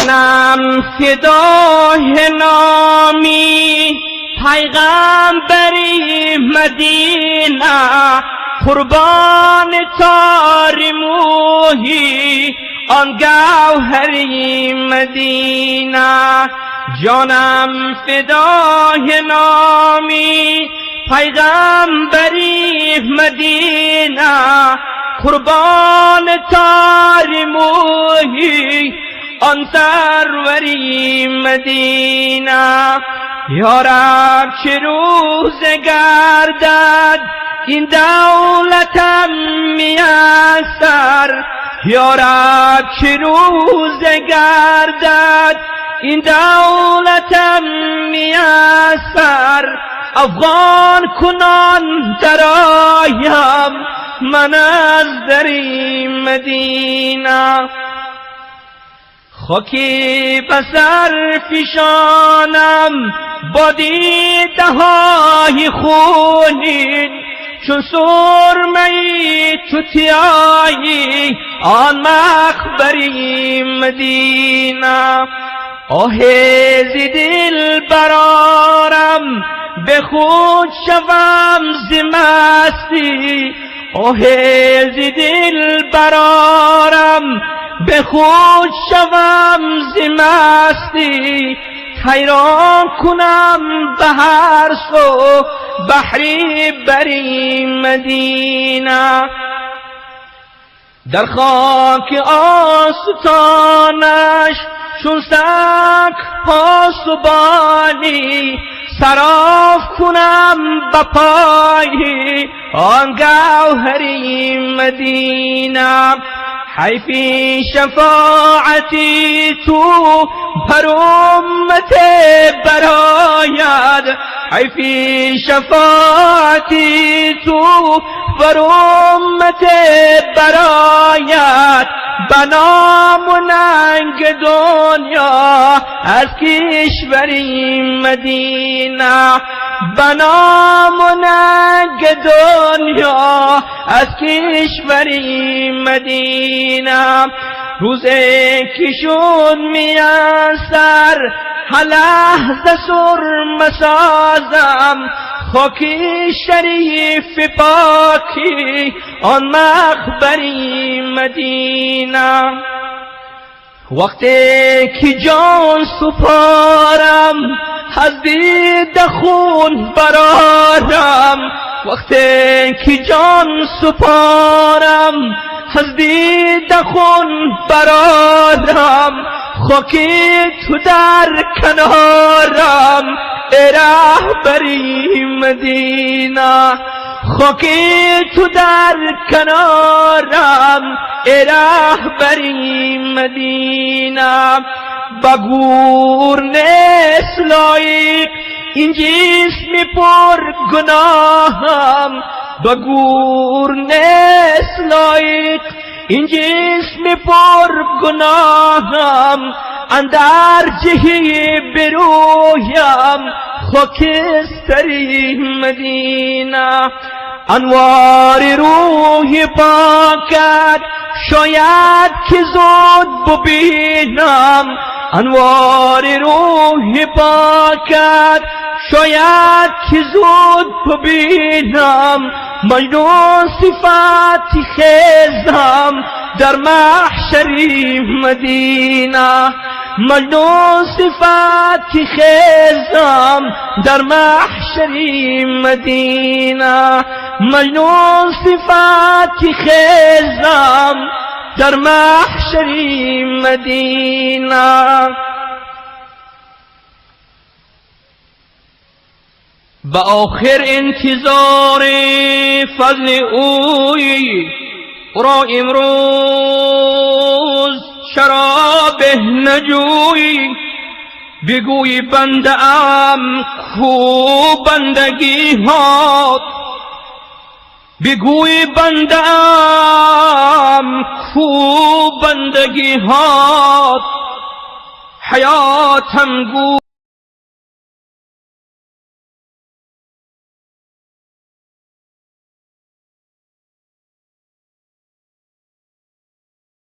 جانم فدای نامی پیغمبری مدینه، قربان تار مویی آن گوهری مدینه. جانم فدای نامی پیغمبری مدینه، قربان تار مویی آن سروری مدینه. یارب چه روز گردد این دولتم میسر، یارب چه روز گردد این دولتم میسر. افغان کنان درایم من از دری مدینه، خاکی بسر فشانم با دیده های خونین، چون سرمه‌ای توتیایی آن مخبری مدینه. آه ز دل برارم به خود شوم ز مستی، آه ز دل برارم به خود شوم ز مستی. حیران کنم به هر سو بحری بری مدینه. در خاک آستانش چون سگ پاسبانی، سراف کنم به پای آن گوهری مدینه. حیفی شفاعتی تو بر امت براید، حیفی شفاعتی تو بر امت براید. بنام و ننگ دنیا از کشوری مدینه، بنام و ننگ دنیا از کشوری مدینه. روزی که شد میسر هر لحظه سرمه سازم، خاکی شریف پاکی آن مخبری مدینه. وقتی که جان سپارم از دیده خون برارم، وقتی که جان سپارم از دیده خون برارم. خاکی تو در کنارم ای رهبری مدینه، خاکی تو در کنارم ای رهبری مدینه. بگور نیست لایق این جسم پر گناهم، بگور نیست لایق این جسم پر گناهم. اندر جهی برویم خاکستری مدینه. انوار روح پاکت شاید که زود ببینم، انوار روح پاکت شاید که زود ببینم. مجنون صفاتی خیزم در محشری مدینه، مجنون صفاتی خیزم در محشری مدینه، مجنون صفاتی خیزم در محشری مدینه. به آخر انتظار فضل اوی را امروز شراب نجوی. بگوی بنده ام کو بندگی هات، بگوی بنده ام کو بندگی هات. حیاتم گو